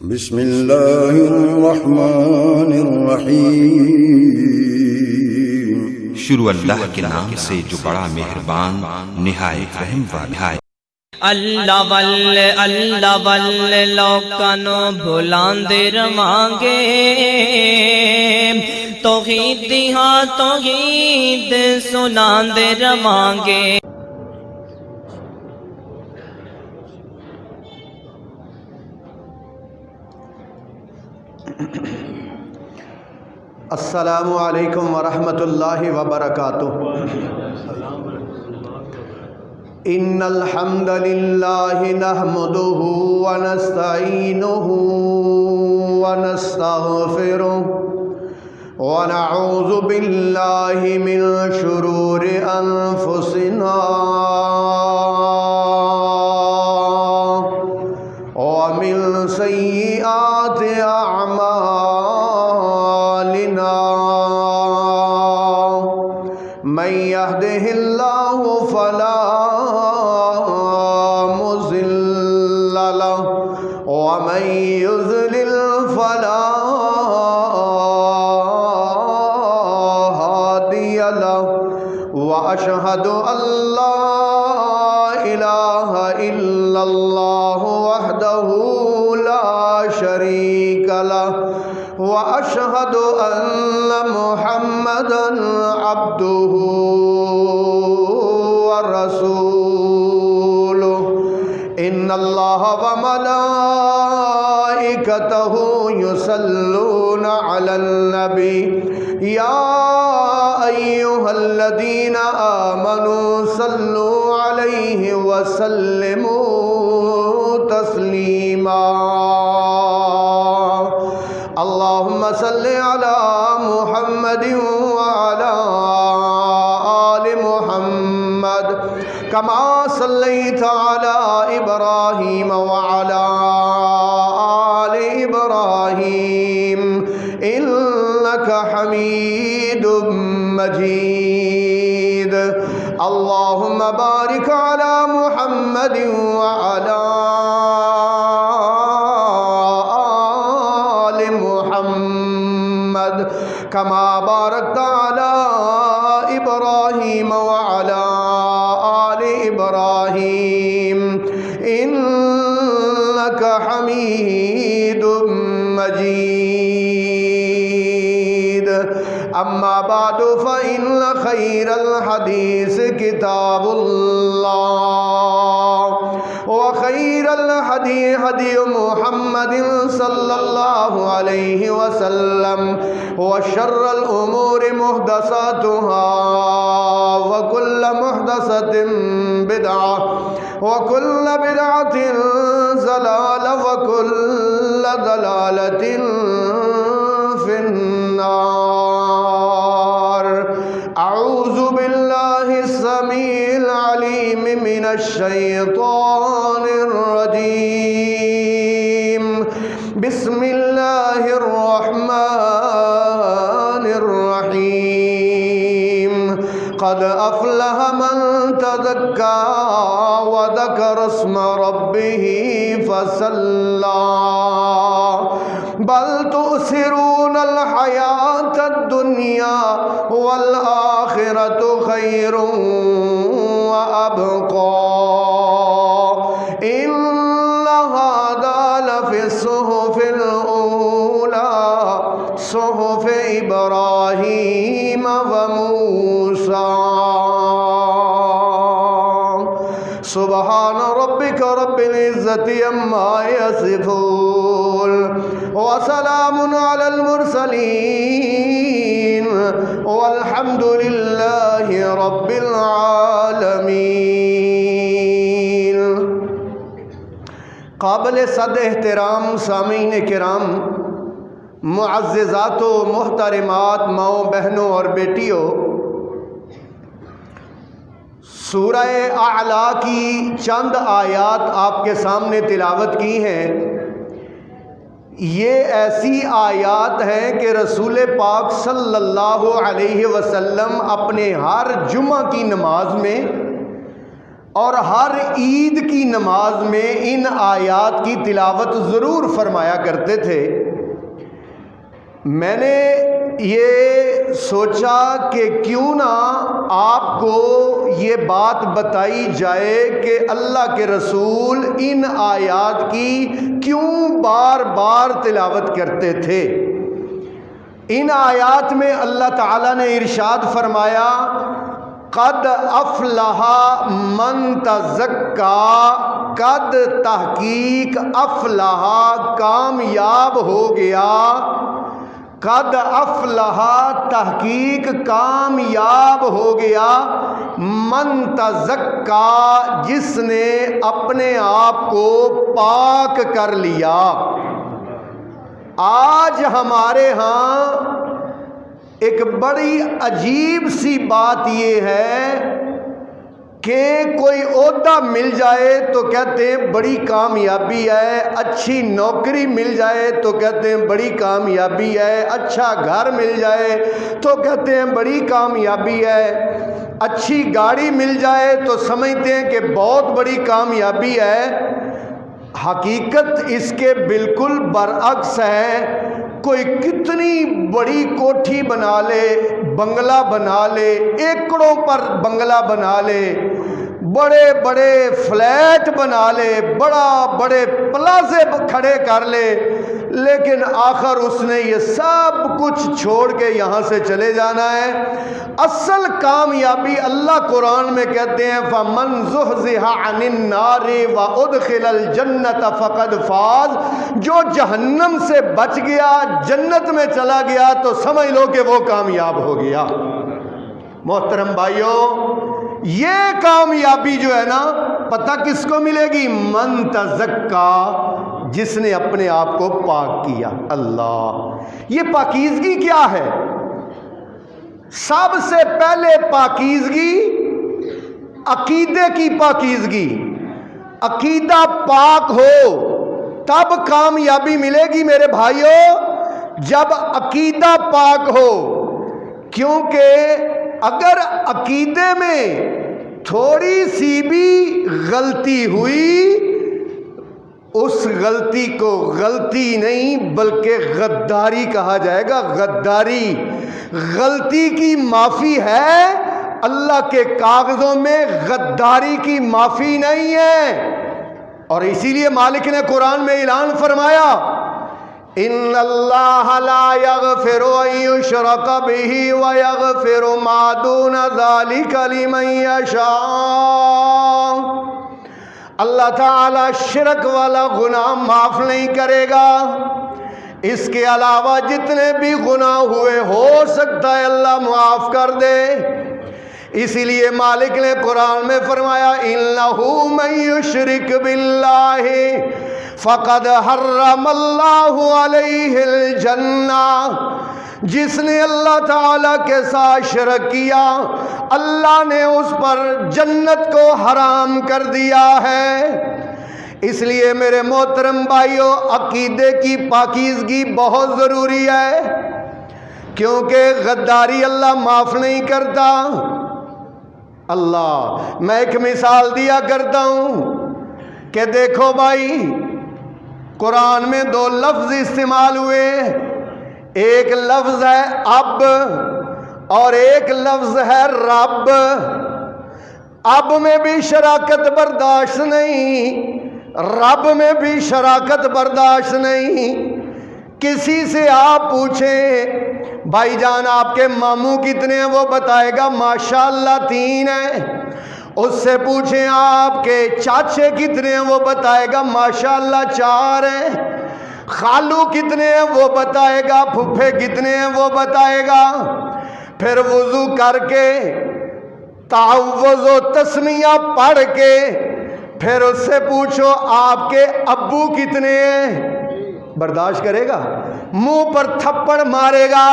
بسم اللہ الرحمن الرحیم۔ شروع اللہ کے نام سے جو بڑا مہربان نہایت رحم والا ہے۔ اللہ واللے لوکانو بھلاندے رواں گے، توحید دی ہاں توحید سناندے رواں گے۔ السلام علیکم ورحمۃ اللہ وبرکاتہ۔ ان الحمد للہ نحمده ونستعینه ونستغفره ونعوذ باللہ من شرور انفسنا ومن سیئات اعمالنا، من يهده الله فلا مضل له ومن يضلل فلا هادي له، وأشهد أن لا إله إلا الله وحده لا شريك له، وأشهد أن محمدًا عبده ورسوله۔ إن الله وملائكته يصلون على النبي، يا أيها الذين آمنوا صلوا عليه وسلموا تسليما۔ اللهم صل على محمد وعلى آل محمد كما صليت على إبراهيم وعلى آل إبراهيم إنك حميد مجيد۔ اللهم بارك على محمد وعلى كما باركت على إبراهيم وعلى آل إبراهيم إنك حميد مجيد۔ أما بعد فإن خير الحديث كتاب الله، وخير الهدي هدي محمد صلى الله عليه وسلم، وشر الأمور محدثاتها، وكل محدثة بدعة، وكل بدعة ضلالة، وكل ضلالة في النار۔ أعوذ بالله السميع العليم من الشيطان الرجيم، بسم الله الرحمن الرحيم۔ قد أفلح من تزكى وذكر اسم ربه فصلى، بل تؤثرون الحياة الدنيا والآخرة خير وأبقى، إن هذا لفي الصحف الأولى، صحف إبراهيم وموسى۔ سبحان ربك رب العزة عما يصفون، وسلام على المرسلين، والحمد لله رب العالمين۔ قابل صد احترام سامعین کرام، معززات و محترمات ماؤں بہنوں اور بیٹیوں، سورہ اعلیٰ کی چند آیات آپ کے سامنے تلاوت کی ہیں۔ یہ ایسی آیات ہیں کہ رسول پاک صلی اللہ علیہ وسلم اپنے ہر جمعہ کی نماز میں اور ہر عید کی نماز میں ان آیات کی تلاوت ضرور فرمایا کرتے تھے۔ میں نے یہ سوچا کہ کیوں نہ آپ کو یہ بات بتائی جائے کہ اللہ کے رسول ان آیات کی کیوں بار بار تلاوت کرتے تھے۔ ان آیات میں اللہ تعالیٰ نے ارشاد فرمایا قد افلح من تزکا، قد تحقیق افلح کامیاب ہو گیا، قد افلح تحقیق کامیاب ہو گیا، من تزکا جس نے اپنے آپ کو پاک کر لیا۔ آج ہمارے ہاں ایک بڑی عجیب سی بات یہ ہے کہ کوئی عہدہ مل جائے تو کہتے ہیں بڑی کامیابی ہے، اچھی نوکری مل جائے تو کہتے ہیں بڑی کامیابی ہے، اچھا گھر مل جائے تو کہتے ہیں بڑی کامیابی ہے، اچھی گاڑی مل جائے تو سمجھتے ہیں کہ بہت بڑی کامیابی ہے۔ حقیقت اس کے بالکل برعکس ہے۔ کوئی کتنی بڑی کوٹھی بنا لے، بنگلہ بنا لے، ایکڑوں پر بنگلہ بنا لے، بڑے بڑے فلیٹ بنا لے، بڑے پلازے کھڑے کر لے، لیکن آخر اس نے یہ سب کچھ چھوڑ کے یہاں سے چلے جانا ہے۔ اصل کامیابی اللہ قرآن میں کہتے ہیں فَمَنْ زُحْزِحَ عَنِ النَّارِ وَأُدْخِلَ الْجَنَّةَ فَقَدْ فَازَ، جو جہنم سے بچ گیا، جنت میں چلا گیا تو سمجھ لو کہ وہ کامیاب ہو گیا۔ محترم بھائیوں، یہ کامیابی جو ہے نا پتہ کس کو ملے گی؟ من تزکا، جس نے اپنے آپ کو پاک کیا۔ اللہ، یہ پاکیزگی کیا ہے؟ سب سے پہلے پاکیزگی عقیدے کی پاکیزگی۔ عقیدہ پاک ہو تب کامیابی ملے گی میرے بھائیوں، جب عقیدہ پاک ہو، کیونکہ اگر عقیدے میں تھوڑی سی بھی غلطی ہوئی، اس غلطی کو غلطی نہیں بلکہ غداری کہا جائے گا۔ غداری، غلطی کی معافی ہے، اللہ کے کاغذوں میں غداری کی معافی نہیں ہے۔ اور اسی لیے مالک نے قرآن میں اعلان فرمایا ان اللہ لا یغفر ان یشرک بہ ویغفر ما دون ذلک لمن یشاء۔ اللہ تعالی شرک والا گناہ معاف نہیں کرے گا، اس کے علاوہ جتنے بھی گناہ ہوئے ہو سکتا ہے اللہ معاف کر دے۔ اسی لیے مالک نے قرآن میں فرمایا انہ من یشرک باللہ فقد حرم اللہ علیہ الجنہ، جس نے اللہ تعالیٰ کے ساتھ شرک کیا اللہ نے اس پر جنت کو حرام کر دیا ہے۔ اس لیے میرے محترم بھائیوں، عقیدے کی پاکیزگی بہت ضروری ہے، کیونکہ غداری اللہ معاف نہیں کرتا۔ اللہ، میں ایک مثال دیا کرتا ہوں کہ دیکھو بھائی، قرآن میں دو لفظ استعمال ہوئے، ایک لفظ ہے اب اور ایک لفظ ہے رب۔ اب میں بھی شراکت برداشت نہیں، رب میں بھی شراکت برداشت نہیں۔ کسی سے آپ پوچھیں بھائی جان آپ کے ماموں کتنے ہیں، وہ بتائے گا ماشاءاللہ 3 ہیں۔ اس سے پوچھیں آپ کے چاچے کتنے ہیں، وہ بتائے گا ماشاءاللہ 4 ہیں۔ خالو کتنے ہیں وہ بتائے گا، پھپھے کتنے ہیں وہ بتائے گا۔ پھر وضو کر کے تعوذ و تسمیہ پڑھ کے پھر اس سے پوچھو آپ کے ابو کتنے ہیں، برداشت کرے گا؟ منہ پر تھپڑ مارے گا،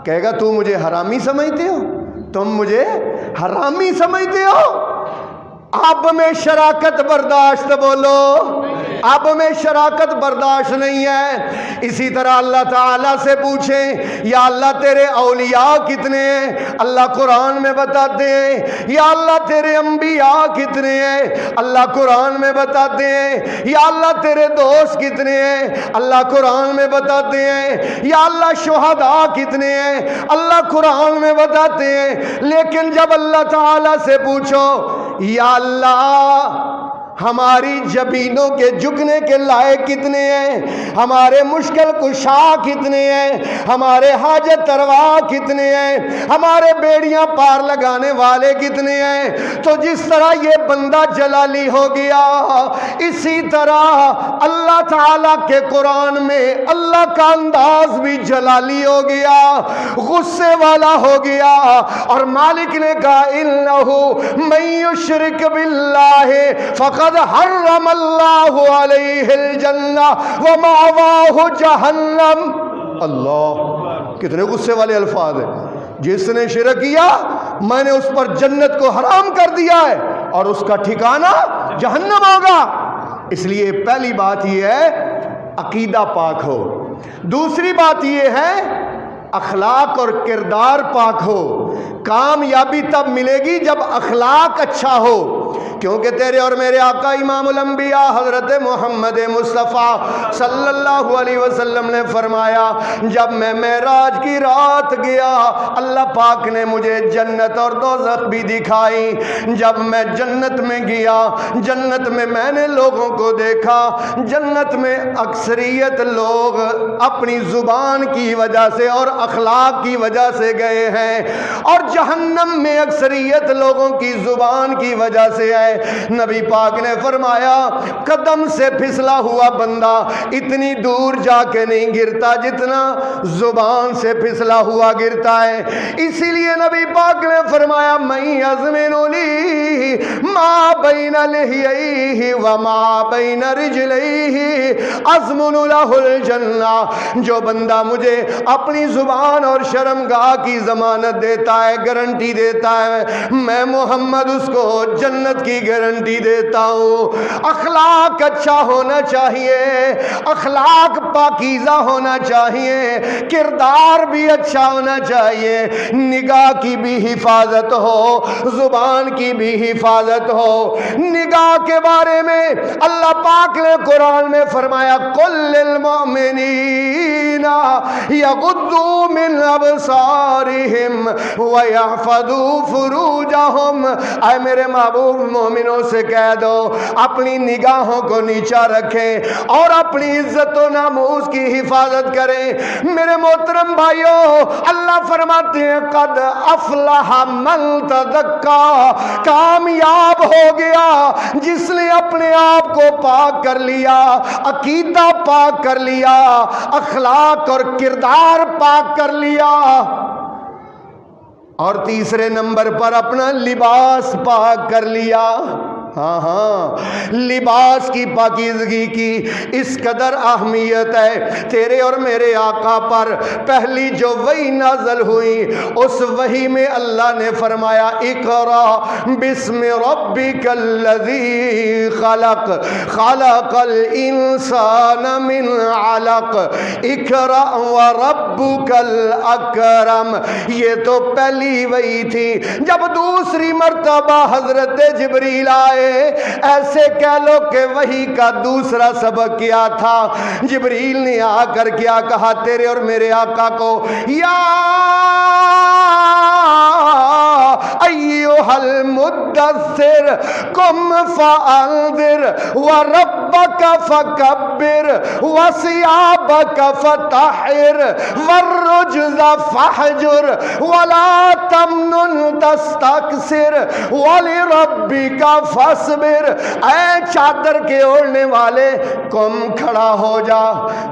کہے گا تو مجھے حرامی سمجھتے ہو، تم مجھے حرامی سمجھتے ہو۔ اب میں شراکت برداشت بولو، اب میں شراکت برداشت نہیں ہے۔ اسی طرح اللہ تعالیٰ سے پوچھیں یا اللہ تیرے اولیاء کتنے ہیں، اللہ قرآن میں بتاتے ہیں۔ یا اللہ تیرے انبیاء کتنے ہیں، اللہ قرآن میں بتاتے ہیں۔ یا اللہ تیرے دوست کتنے ہیں، اللہ قرآن میں بتاتے ہیں۔ یا اللہ شہداء کتنے ہیں، اللہ قرآن میں بتاتے ہیں۔ لیکن جب اللہ تعالیٰ سے پوچھو یا اللہ ہماری جبینوں کے جھکنے کے لائق کتنے ہیں، ہمارے مشکل کشا کتنے ہیں، ہمارے حاجت روا کتنے ہیں، ہمارے بیڑیاں پار لگانے والے کتنے ہیں، تو جس طرح یہ بندہ جلالی ہو گیا، اسی طرح اللہ تعالیٰ کے قرآن میں اللہ کا انداز بھی جلالی ہو گیا، غصے والا ہو گیا۔ اور مالک نے کہا اِنَّهُ مَن يُشْرِكْ بِاللَّهِ فَقَدْ حرم اللہ علیہ الجنہ ومأواہ جہنم۔ اللہ، کتنے غصے والے الفاظ ہیں۔ جس نے شرک کیا میں نے اس پر جنت کو حرام کر دیا ہے اور اس کا ٹھکانہ جہنم ہوگا۔ اس لیے پہلی بات یہ ہے عقیدہ پاک ہو، دوسری بات یہ ہے اخلاق اور کردار پاک ہو۔ کامیابی تب ملے گی جب اخلاق اچھا ہو، کیونکہ تیرے اور میرے آقا امام الانبیاء حضرت محمد مصطفیٰ صلی اللہ علیہ وسلم نے فرمایا جب میں معراج کی رات گیا اللہ پاک نے مجھے جنت اور دوزخ بھی دکھائی۔ جب میں جنت میں گیا، جنت میں نے لوگوں کو دیکھا، جنت میں اکثریت لوگ اپنی زبان کی وجہ سے اور اخلاق کی وجہ سے گئے ہیں، اور جہنم میں اکثریت لوگوں کی زبان کی وجہ سے ہے۔ نبی پاک نے فرمایا قدم سے پھسلا ہوا بندہ اتنی دور جا کے نہیں گرتا جتنا زبان سے پھسلا ہوا گرتا ہے۔ اسی لیے نبی پاک نے فرمایا من یضمن لی ما بین لحییہ وما بین رجلیہ اضمن لہ الجنہ، جو بندہ مجھے اپنی زبان اور شرمگاہ کی ضمانت دیتا ہے، گارنٹی دیتا ہے، میں محمد اس کو جنت کی گارنٹی دیتا ہوں۔ اخلاق اچھا ہونا چاہیے، اخلاق پاکیزہ ہونا چاہیے، کردار بھی اچھا ہونا چاہیے، نگاہ کی بھی حفاظت ہو، زبان کی بھی حفاظت ہو۔ نگاہ کے بارے میں اللہ پاک نے قرآن میں فرمایا قل للمؤمنین یغضوا من ابصارہم ویحفظوا فروجہم، اے میرے محبوب مومنوں سے کہہ دو اپنی نگاہوں کو نیچا رکھیں اور اپنی عزت و ناموس کی حفاظت کریں۔ میرے محترم بھائیوں، اللہ فرماتے ہیں قد افلح من تزکا، کامیاب ہو گیا جس نے اپنے آپ کو پاک کر لیا، عقیدہ پاک کر لیا، اخلاق اور کردار پاک کر لیا، اور تیسرے نمبر پر اپنا لباس پاک کر لیا۔ ہاں لباس کی پاکیزگی کی اس قدر اہمیت ہے۔ تیرے اور میرے آقا پر پہلی جو وحی نازل ہوئی اس وحی میں اللہ نے فرمایا اقرا بسم ربک الذی خلق خلق الانسان من علق اقرا وربک الاکرم۔ یہ تو پہلی وحی تھی۔ جب دوسری مرتبہ حضرت جبریل آئے، ایسے کہہ لو کہ وحی کا دوسرا سبق کیا تھا، جبریل نے آ کر کیا کہا تیرے اور میرے آقا کو یا ایھا المدثر قم فانذر وربک فکبر وثیابک فطہر والرجز فاہجر ولا تمنن تستکثر ولربک فاصبر۔ اے چادر کے اوڑھنے والے قم کھڑا ہو جا،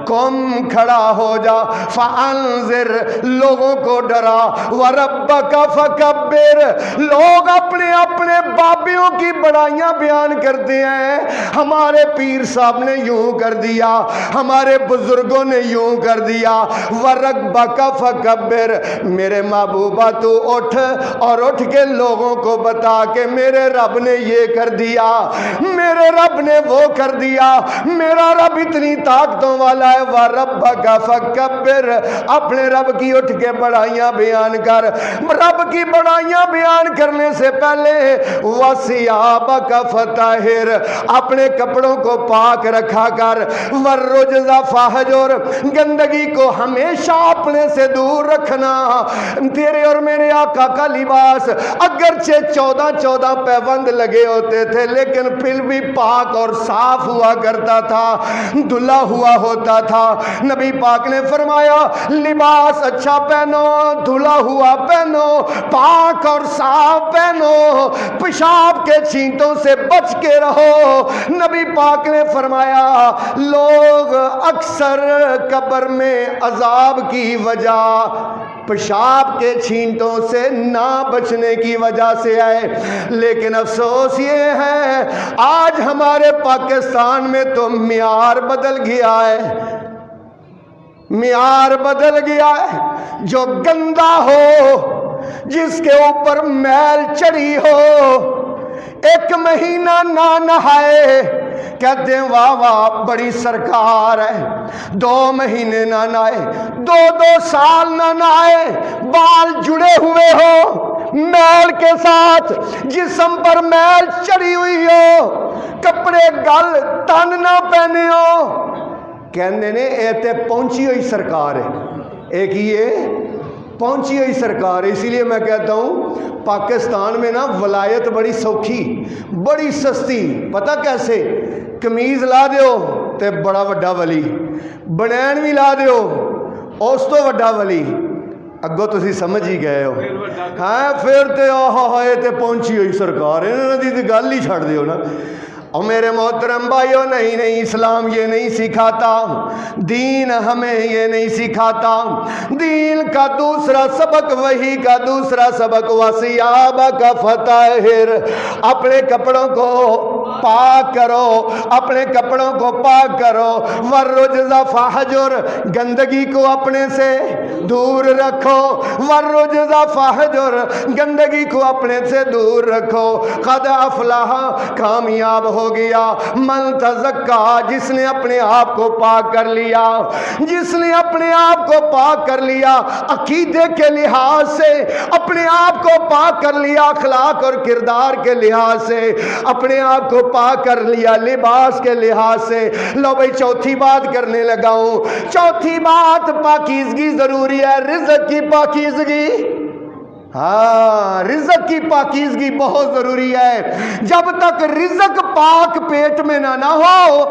قم کھڑا ہو جا، فانذر لوگوں کو ڈرا، وربک فکبر فکبر، لوگ اپنے اپنے بابیوں کی بڑائیاں بیان کرتے ہیں، ہمارے پیر صاحب نے یوں کر دیا، ہمارے بزرگوں نے یوں کر دیا، وربک فکبر، میرے محبوبہ تو اٹھ اور اٹھ کے لوگوں کو بتا کہ میرے رب نے یہ کر دیا، میرے رب نے وہ کر دیا، میرا رب اتنی طاقتوں والا ہے۔ وربک فکبر، اپنے رب کی اٹھ کے بڑائیاں بیان کر۔ رب کی بڑائیاں بیان کرنے سے پہلے وثیابک فطہر، اپنے کپڑوں کو پاک رکھا کر۔ والرجز فہجر، گندگی کو ہمیشہ اپنے سے دور رکھنا۔ تیرے اور میرے آقا کا لباس اگرچہ 14 پیوند لگے ہوتے تھے لیکن پھر بھی پاک اور صاف ہوا کرتا تھا، دھلا ہوا ہوتا تھا۔ نبی پاک نے فرمایا لباس اچھا پہنو، دھلا ہوا پہنو، پاک اور صاف پہنو، پیشاب کے چھینٹوں سے بچ کے رہو۔ نبی پاک نے فرمایا لوگ اکثر قبر میں عذاب کی وجہ پیشاب کے چھینٹوں سے نہ بچنے کی وجہ سے آئے، لیکن افسوس یہ ہے آج ہمارے پاکستان میں تو معیار بدل گیا ہے، معیار بدل گیا ہے۔ جو گندا ہو، جس کے اوپر میل چڑھی ہو، 1 مہینہ نہ نہائے کہتے ہیں واہ واہ بڑی سرکار ہے، 2 مہینے نہ نہائے، 2 سال نہ نہائے، بال جڑے ہوئے ہو میل کے ساتھ، جسم پر میل چڑھی ہوئی ہو، کپڑے گل تن نہ پہنے ہو، کہنے نے اے تے پہنچی ہوئی سرکار ہے، ایک یہ پہنچی ہوئی سرکار ہے۔ اسی لیے میں کہتا ہوں پاکستان میں نا ولایت بڑی سوکھی، بڑی سستی، پتہ کیسے؟ کمیز لا دیو تے بڑا وڈا ولی، بنین بھی لا دیو اس تو وڈا ولی، اگو تسی سمجھ ہی گئے ہو، ہاں پھر تے آہا تے پہنچی ہوئی سرکار ہے، انہوں نے دی گل ہی چھڑ دیو نا۔ اور میرے محترم بھائیو، نہیں اسلام یہ نہیں سکھاتا، دین ہمیں یہ نہیں سکھاتا۔ دین کا دوسرا سبق، وحی کا دوسرا سبق وثیابک فطہر، اپنے کپڑوں کو پاک کرو، اپنے کپڑوں کو پاک کرو۔ والرجز فہجر، گندگی کو اپنے سے دور رکھو۔ والرجز فہجر، گندگی کو اپنے سے دور رکھو۔ قد افلح، کامیاب ہو گیا، من تزکا، جس نے اپنے آپ کو پاک کر لیا، جس نے اپنے آپ کو پاک کر لیا، عقیدے کے لحاظ سے اپنے آپ کو پاک کر لیا، اخلاق اور کردار کے لحاظ سے اپنے آپ کو پاک کر لیا، لباس کے لحاظ سے۔ لو بھائی چوتھی بات کرنے لگا ہوں۔ چوتھی بات پاکیزگی ضروری ہے، رزق کی پاکیزگی، ہاں رزق کی پاکیزگی بہت ضروری ہے۔ جب تک رزق پاک پیٹ میں نہ ہو،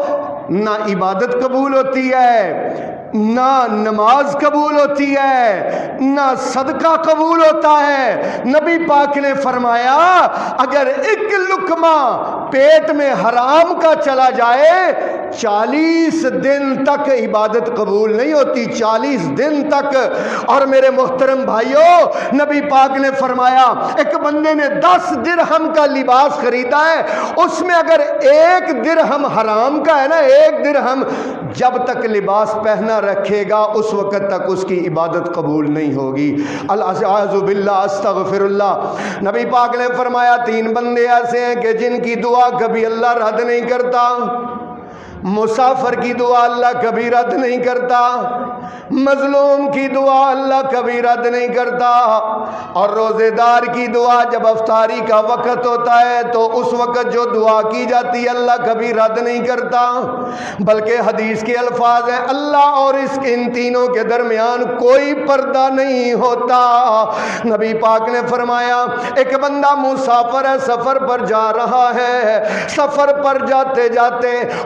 نہ عبادت قبول ہوتی ہے، نہ نماز قبول ہوتی ہے، نہ صدقہ قبول ہوتا ہے۔ نبی پاک نے فرمایا اگر ایک لقمہ پیٹ میں حرام کا چلا جائے 40 دن تک عبادت قبول نہیں ہوتی، 40 دن تک۔ اور میرے محترم بھائیوں، نبی پاک نے فرمایا ایک بندے نے 10 درہم کا لباس خریدا ہے، اس میں اگر 1 درہم حرام کا ہے نا، 1 درہم، جب تک لباس پہنا رکھے گا اس وقت تک اس کی عبادت قبول نہیں ہوگی۔ الاعوذ باللہ، استغفر اللہ۔ نبی پاک نے فرمایا 3 بندے ایسے ہیں کہ جن کی دعا کبھی اللہ رد نہیں کرتا۔ مسافر کی دعا اللہ کبھی رد نہیں کرتا، مظلوم کی دعا اللہ کبھی رد نہیں کرتا، اور روزے دار کی دعا جب افطاری کا وقت ہوتا ہے تو اس وقت جو دعا کی جاتی ہے اللہ کبھی رد نہیں کرتا، بلکہ حدیث کے الفاظ ہیں اللہ اور ان تینوں کے درمیان کوئی پردہ نہیں ہوتا۔ نبی پاک نے فرمایا ایک بندہ مسافر ہے، سفر پر جا رہا ہے، سفر پر جاتے جاتے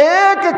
1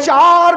4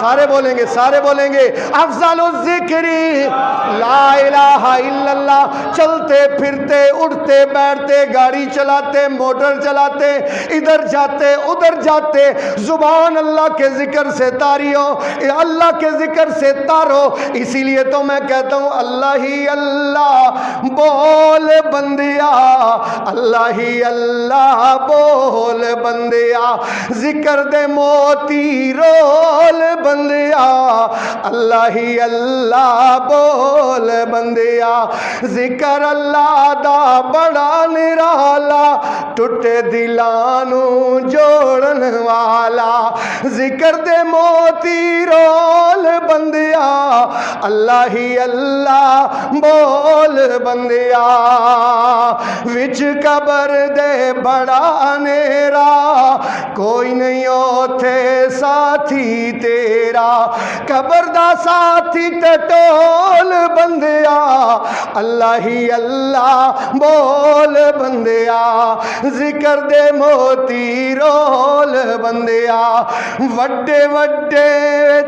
سارے بولیں گے، سارے بولیں گے افضل الذکر لا الہ الا اللہ۔ چلتے پھرتے اٹھتے بیٹھتے گاڑی چلاتے موٹر چلاتے ادھر جاتے ادھر جاتے زبان اللہ کے ذکر سے تاری ہو، اللہ کے ذکر سے تارو۔ اسی لیے تو میں کہتا ہوں اللہ ہی اللہ بول بندیا، اللہ ہی اللہ بول بندیا، ذکر دے موتی رول بندیا، اللہ ہی اللہ بول بندیا، ذکر اللہ دا بڑا نرالا، ٹوٹے دلانو جوڑن والا، ذکر دے موتی رول بندیا، اللہ ہی اللہ بول بندیا، وچ قبر دے بڑا نیرا، کوئی نہیں اوتھے ساتھی تیرا، قبر دا ساتھی تے ٹول بندیا، اللہ ہی اللہ بول بندیا، ذکر دے موتی رول بندیا، وڈے وڈے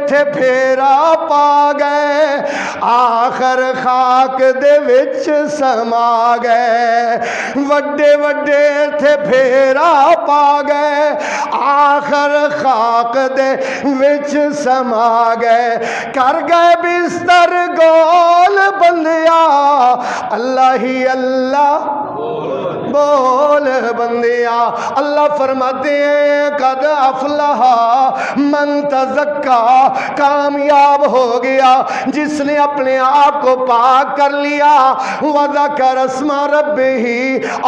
تھے پھیرا پا گئے، آخر خاک دے وچ سما گئے، وڈے وڈے تھے پھیرا پا گئے، آخر خاک دے وچ سما گئے، کر گئے بستر گول بندیا، اللہ ہی اللہ بول بندیا۔ اللہ فرماتے ہیں قد افلح من تزکا، کامیاب ہو گیا جس نے اپنے آپ کو پاک کر لیا، وذکر اسم ربہ،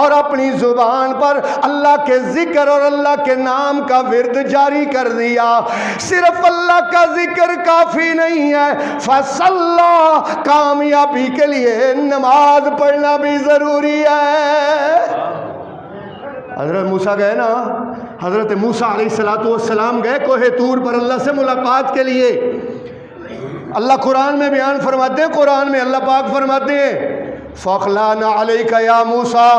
اور اپنی زبان پر اللہ کے ذکر اور اللہ کے نام کا ورد جاری کر دیا۔ صرف اللہ کا ذکر کافی نہیں ہے، فصلی، کامیابی کے لیے نماز پڑھنا بھی ضروری ہے۔ حضرت موسیٰ گئے نا، حضرت موسیٰ علیہ السلام گئے کوہ طور پر اللہ سے ملاقات کے لیے۔ اللہ قرآن میں بیان فرماتے ہیں، قرآن میں اللہ پاک فرماتے ہیں فَأَخْلَعْنَا عَلَيْكَ يَا مُوسَىٰ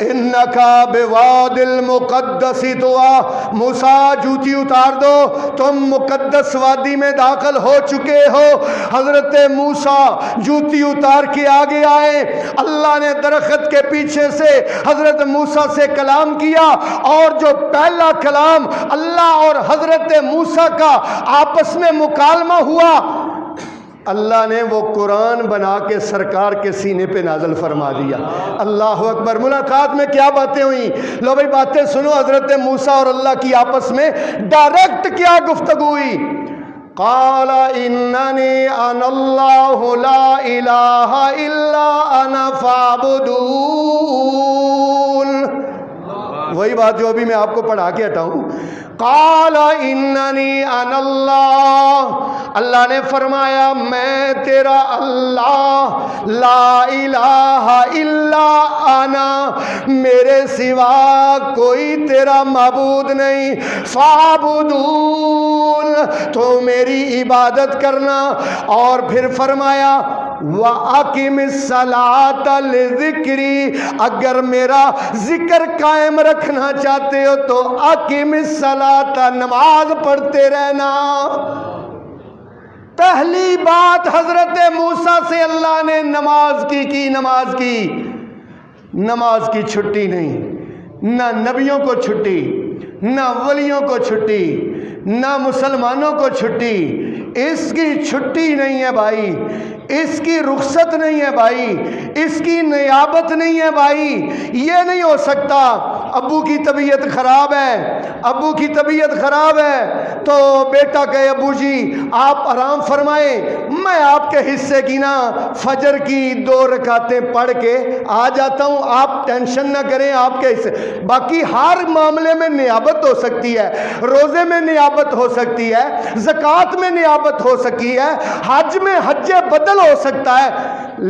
إِنَّكَ بِوَادِ الْمُقَدَّسِ طُوَىٰ، موسیٰ جوتی اتار دو، تم مقدس وادی میں داخل ہو چکے ہو۔ حضرت موسیٰ جوتی اتار کے آگے آئے، اللہ نے درخت کے پیچھے سے حضرت موسیٰ سے کلام کیا، اور جو پہلا کلام اللہ اور حضرت موسیٰ کا آپس میں مکالمہ ہوا، اللہ نے وہ قرآن بنا کے سرکار کے سینے پہ نازل فرما دیا۔ اللہ اکبر۔ ملاقات میں کیا باتیں ہوئیں؟ لو بھائی باتیں سنو۔ حضرت موسیٰ اور اللہ کی آپس میں ڈائریکٹ کیا گفتگو ہوئی؟ قال اننی انا اللہ لا الہ الا انا فاعبدون۔ وہی بات جو ابھی میں آپ کو پڑھا کے ہٹاؤں، قال اننی انا اللہ، اللہ نے فرمایا میں تیرا اللہ، لا الہ الا انا، میرے سوا کوئی تیرا معبود نہیں، فاعبدون، تو میری عبادت کرنا۔ اور پھر فرمایا وَأَقِمِ الصَّلَاةَ لِذِكْرِي، اگر میرا ذکر قائم رکھنا چاہتے ہو تو اقیم الصلاۃ، نماز پڑھتے رہنا۔ پہلی بات حضرت موسیٰ سے اللہ نے نماز کی، نماز کی۔ نماز کی چھٹی نہیں، نہ نبیوں کو چھٹی، نہ ولیوں کو چھٹی، نہ مسلمانوں کو چھٹی، اس کی چھٹی نہیں ہے بھائی، اس کی رخصت نہیں ہے بھائی، اس کی نیابت نہیں ہے بھائی۔ یہ نہیں ہو سکتا ابو کی طبیعت خراب ہے، ابو کی طبیعت خراب ہے تو بیٹا کہے ابو جی آپ آرام فرمائیں، میں آپ کے حصے کی نا فجر کی 2 رکعتیں پڑھ کے آ جاتا ہوں، آپ ٹینشن نہ کریں، آپ کے حصے۔ باقی ہر معاملے میں نیابت ہو سکتی ہے، روزے میں نیابت ہو سکتی ہے، زکوٰۃ میں نیابت ہو سکی ہے، حج میں حج بدل ہو سکتا ہے،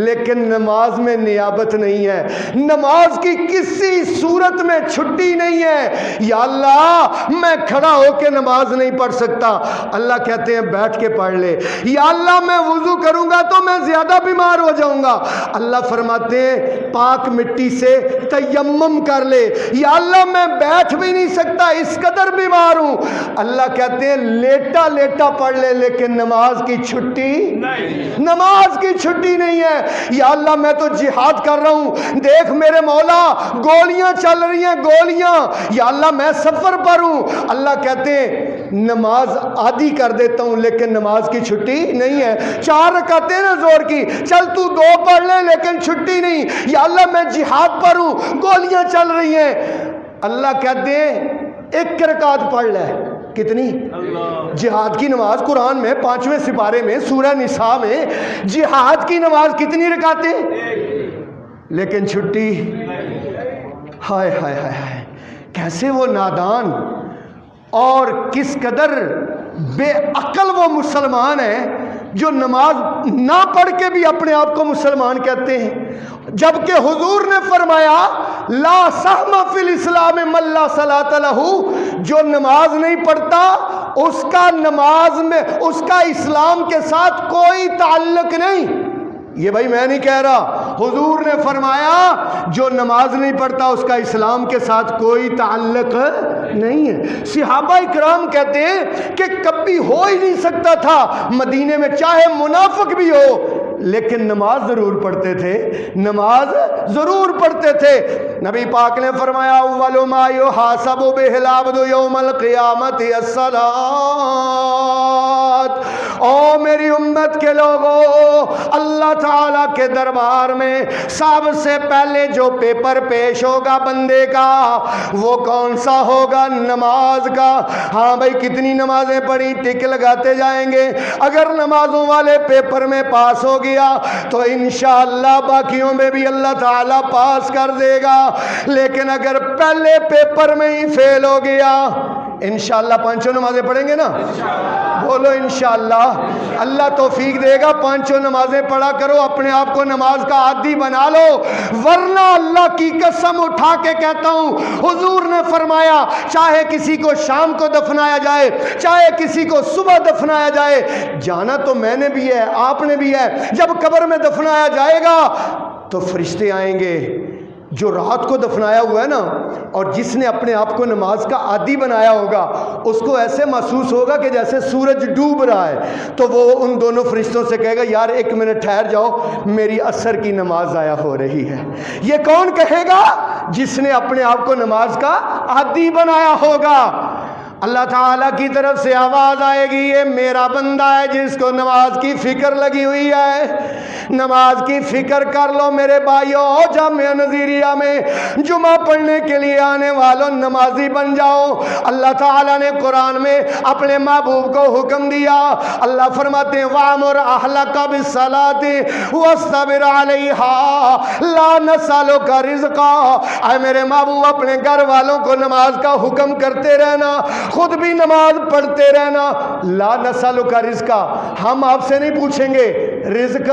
لیکن نماز میں نیابت نہیں ہے۔ نماز کی کسی صورت میں چھٹی نہیں ہے۔ یا اللہ میں کھڑا ہو کے نماز نہیں پڑھ سکتا، اللہ کہتے ہیں بیٹھ کے پڑھ لے۔ یا اللہ میں وضو کروں گا گا تو میں زیادہ بیمار ہو جاؤں گا۔ اللہ فرماتے ہیں پاک مٹی سے تیمم کر لے۔ یا اللہ میں بیٹھ بھی نہیں سکتا، اس قدر بیمار ہوں۔ اللہ کہتے ہیں لیٹا لیٹا پڑھ لے، لیکن نماز کی چھٹی نہیں، نماز کی چھٹی نہیں ہے۔ یا اللہ میں تو جہاد کر رہا ہوں، دیکھ میرے مولا گولیاں چل رہی ہیں، گولیاں، یا اللہ میں سفر پر ہوں۔ اللہ کہتے ہیں نماز آدھی کر دیتا ہوں لیکن نماز کی چھٹی نہیں ہے۔ 4 رکعتیں نا زور کی، چل تو 2 پڑھ لے لیکن چھٹی نہیں۔ یا اللہ میں جہاد پر ہوں، گولیاں چل رہی ہیں۔ اللہ کہتے ہیں 1 رکعت پڑھ لے۔ کتنی؟ جہاد کی نماز قرآن میں 5ویں سپارے میں سورہ نساء میں جہاد کی نماز کتنی رکعتیں؟ لیکن چھٹی۔ ہائے ہائے ہائے ہائے، کیسے وہ نادان اور کس قدر بے عقل وہ مسلمان ہیں جو نماز نہ پڑھ کے بھی اپنے آپ کو مسلمان کہتے ہیں، جبکہ حضور نے فرمایا لا سہم فی الاسلام من لا صلاۃ لہ، جو نماز نہیں پڑھتا اس کا نماز میں، اس کا اسلام کے ساتھ کوئی تعلق نہیں۔ یہ بھائی میں نہیں کہہ رہا، حضور نے فرمایا جو نماز نہیں پڑھتا اس کا اسلام کے ساتھ کوئی تعلق نہیں ہے۔ صحابہ اکرام کہتے ہیں کہ کبھی ہو ہی نہیں سکتا تھا مدینے میں چاہے منافق بھی ہو لیکن نماز ضرور پڑھتے تھے، نماز ضرور پڑھتے تھے۔ نبی پاک نے فرمایا اول ما یحاسب بہ العبد یوم القیامت الصلاۃ۔ او میری امت کے لوگوں، اللہ تعالیٰ کے دربار میں سب سے پہلے جو پیپر پیش ہوگا بندے کا وہ کون سا ہوگا؟ نماز کا۔ ہاں بھائی کتنی نمازیں پڑھی، ٹک لگاتے جائیں گے۔ اگر نمازوں والے پیپر میں پاس ہو گیا تو انشاءاللہ باقیوں میں بھی اللہ تعالیٰ پاس کر دے گا، لیکن اگر پہلے پیپر میں ہی فیل ہو گیا انشاءاللہ 5 نمازیں پڑھیں گے نا؟ بولو انشاءاللہ۔ اللہ توفیق دے گا، 5 نمازیں پڑھا کرو، اپنے آپ کو نماز کا عادی بنا لو، ورنہ اللہ کی قسم اٹھا کے کہتا ہوں حضور نے فرمایا چاہے کسی کو شام کو دفنایا جائے، چاہے کسی کو صبح دفنایا جائے، جانا تو میں نے بھی ہے آپ نے بھی ہے، جب قبر میں دفنایا جائے گا تو فرشتے آئیں گے۔ جو رات کو دفنایا ہوا ہے نا، اور جس نے اپنے آپ کو نماز کا عادی بنایا ہوگا اس کو ایسے محسوس ہوگا کہ جیسے سورج ڈوب رہا ہے، تو وہ ان دونوں فرشتوں سے کہے گا یار 1 منٹ ٹھہر جاؤ میری عصر کی نماز ضائع ہو رہی ہے۔ یہ کون کہے گا؟ جس نے اپنے آپ کو نماز کا عادی بنایا ہوگا۔ اللہ تعالیٰ کی طرف سے آواز آئے گی یہ میرا بندہ ہے جس کو نماز کی فکر لگی ہوئی ہے۔ نماز کی فکر کر لو میرے بھائیو، جامعہ نظیریہ میں جمعہ پڑھنے کے لیے آنے والوں نمازی بن جاؤ۔ اللہ تعالیٰ نے قرآن میں اپنے محبوب کو حکم دیا، اللہ فرماتے ہیں وَأْمُرْ أَهْلَكَ بِالصَّلَاةِ وَاصْطَبِرْ عَلَيْهَا لَا نَسْأَلُكَ رِزْقًا۔ اے میرے محبوب اپنے گھر والوں کو نماز کا حکم کرتے رہنا، خود بھی نماز پڑھتے رہنا۔ لا نسألک رزقا، ہم آپ سے نہیں پوچھیں گے رزق،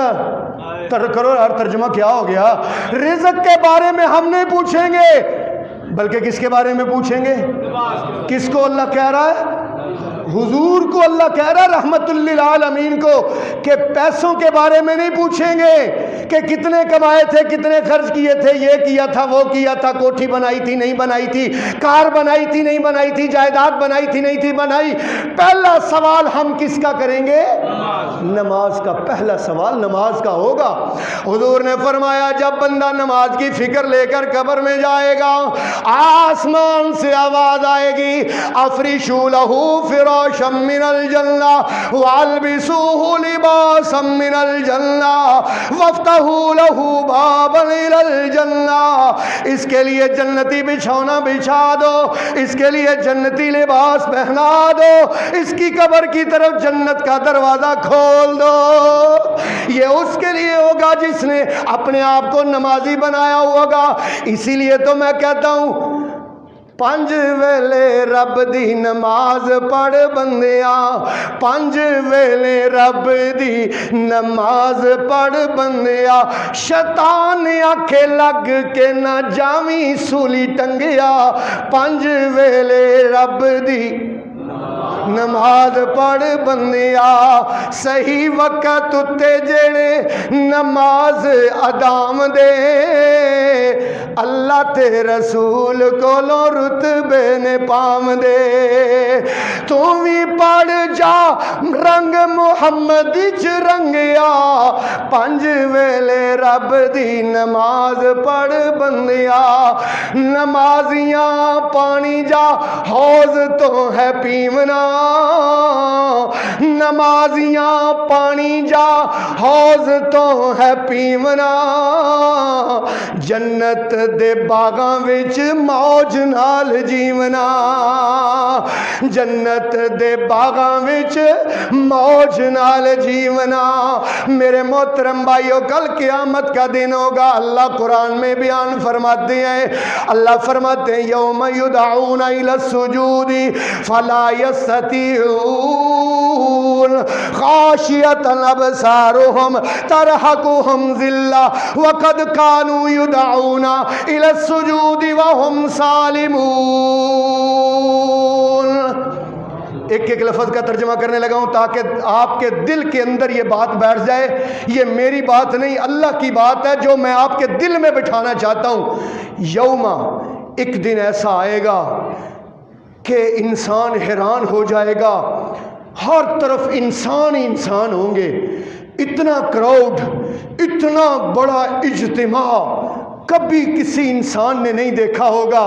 کرو یار ترجمہ کیا ہو گیا، رزق کے بارے میں ہم نہیں پوچھیں گے، بلکہ کس کے بارے میں پوچھیں گے؟ کس کو اللہ کہہ رہا ہے؟ حضور کو اللہ کہہ رہا ہے رحمت للعالمین کو کہ پیسوں کے بارے میں نہیں پوچھیں گے کہ کتنے کمائے تھے، کتنے خرچ کیے تھے، یہ کیا تھا وہ کیا تھا، کوٹھی بنائی تھی نہیں بنائی تھی، کار بنائی تھی نہیں بنائی تھی، جائیداد بنائی تھی نہیں تھی بنائی۔ پہلا سوال ہم کس کا کریں گے؟ نماز کا۔ پہلا سوال نماز کا ہوگا۔ حضور نے فرمایا جب بندہ نماز کی فکر لے کر قبر میں جائے گا آسمان سے آواز آئے گی افریشوا لہ فراشا من الجنہ والبسوہ لباسا من الجنہ وافتحوا لہ بابا الی الجنہ۔ اس کے لیے جنتی بچھونا بچھا دو، اس کے لیے جنتی لباس پہنا دو، اس کی قبر کی طرف جنت کا دروازہ کھول دو۔ یہ اس کے لیے ہوگا جس نے اپنے آپ کو نمازی بنایا ہوگا۔ اسی لیے تو میں کہتا ہوں 5 ویلے رب دی نماز پڑھ بندیاں، 5 ویلے رب دی نماز پڑھ بندیاں، شیطان آکھے لگ کے نہ جاویں سولی ٹنگیا، 5 ویلے رب دی نماز پڑھ بندیا صحیح وقت اتے جڑے نماز ادام دے اللہ تے رسول کولو رتبے نے پام دے تو بھی پڑھ جا رنگ محمد چ رنگیا پنج ویلے رب دی نماز پڑھ بندیا نمازیاں پانی جا حوض تو ہے پیونا نمازیاں پانی جا حوض تو ہے پیونا جنت دے باغاں وچ موج نال جیونا جنت دے باغاں وچ موج نال جیونا میرے محترم بھائیو کل قیامت کا دن ہوگا اللہ قرآن میں بیان فرماتے ہیں اللہ فرماتے ہیں یوم یدعون الی السجود فلا یستطیعون خاشعۃ ابصارهم ترهقهم ذلہ وقد كانوا يدعون الى السجود وهم سالمون ایک ایک لفظ کا ترجمہ کرنے لگا ہوں تاکہ آپ کے دل کے اندر یہ بات بیٹھ جائے یہ میری بات نہیں اللہ کی بات ہے جو میں آپ کے دل میں بٹھانا چاہتا ہوں یوم ایک دن ایسا آئے گا کہ انسان حیران ہو جائے گا ہر طرف انسان ہی انسان ہوں گے اتنا کراؤڈ اتنا بڑا اجتماع کبھی کسی انسان نے نہیں دیکھا ہوگا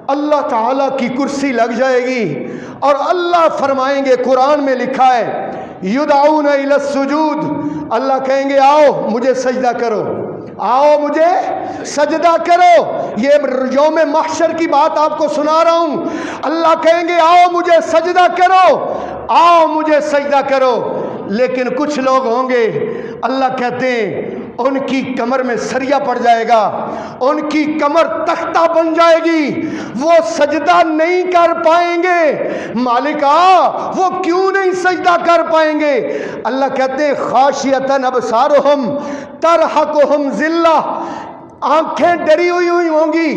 اللہ تعالیٰ کی کرسی لگ جائے گی اور اللہ فرمائیں گے قرآن میں لکھا ہے یدعون الی السجود اللہ کہیں گے آؤ مجھے سجدہ کرو آؤ مجھے سجدہ کرو یہ یوم محشر کی بات آپ کو سنا رہا ہوں اللہ کہیں گے آؤ مجھے سجدہ کرو آؤ مجھے سجدہ کرو لیکن کچھ لوگ ہوں گے اللہ کہتے ہیں ان کی کمر میں سریا پڑ جائے گا ان کی کمر تختہ بن جائے گی وہ سجدہ نہیں کر پائیں گے مالکا وہ کیوں نہیں سجدہ کر پائیں گے اللہ کہتے ہیں خاشعۃ ابصارهم ترهقهم ذلہ آنکھیں ڈری ہوئی ہوں گی